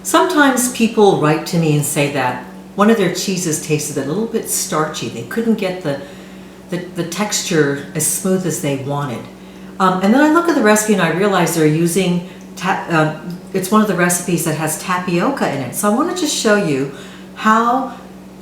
Sometimes people write to me and say that one of their cheeses tasted a little bit starchy. They couldn't get the texture as smooth as they wanted. And then I look at the recipe and I realize they're using, it's one of the recipes that has tapioca in it. So I want to just show you how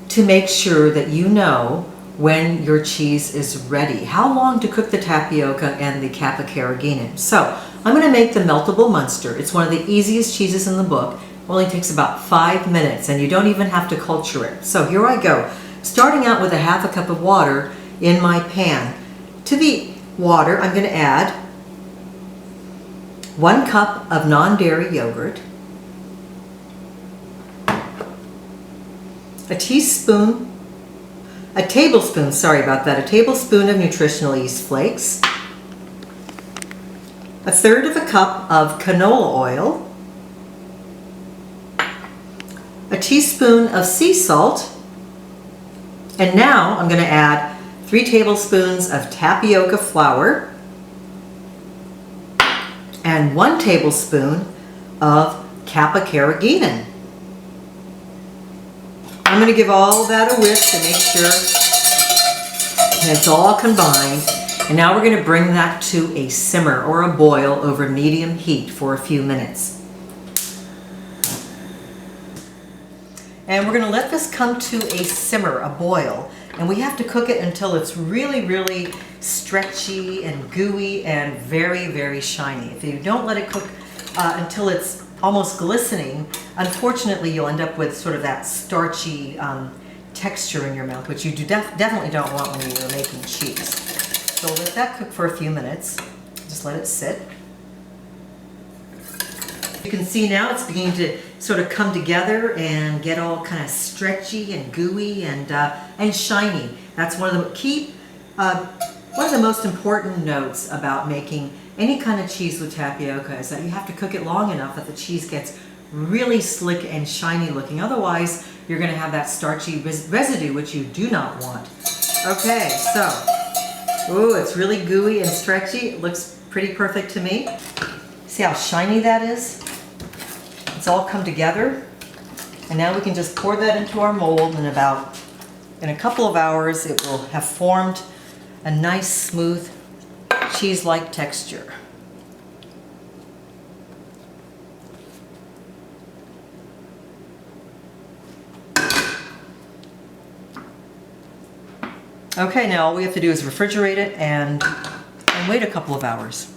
to make sure that you know when your cheese is ready. How long to cook the tapioca and the kappa carrageenan. So I'm going to make the Meltable Muenster. It's one of the easiest cheeses in the book. It only takes about 5 minutes and you don't even have to culture it. So here I go. Starting out with a half a cup of water in my pan. To the water, I'm going to add 1 cup of non-dairy yogurt, a tablespoon of nutritional yeast flakes, a third of a cup of canola oil, a teaspoon of sea salt, and now I'm going to add 3 tablespoons of tapioca flour and 1 tablespoon of kappa carrageenan. I'm going to give all that a whisk to make sure that it's all combined. And now we're going to bring that to a simmer or a boil over medium heat for a few minutes. And we're going to let this come to a simmer, a boil. And we have to cook it until it's really, really stretchy and gooey and very, very shiny. If you don't let it cook until it's almost glistening, unfortunately you'll end up with sort of that starchy texture in your mouth, which you definitely don't want when you're making cheese. So let that cook for a few minutes. Just let it sit. You can see now it's beginning to sort of come together and get all kind of stretchy and gooey and shiny. That's one of the most important notes about making any kind of cheese with tapioca is that you have to cook it long enough that the cheese gets really slick and shiny looking. Otherwise, you're going to have that starchy residue, which you do not want. Okay, so, ooh, it's really gooey and stretchy. It looks pretty perfect to me. See how shiny that is? It's all come together. And now we can just pour that into our mold and in a couple of hours it will have formed a nice smooth cheese-like texture. Okay, now all we have to do is refrigerate it and wait a couple of hours.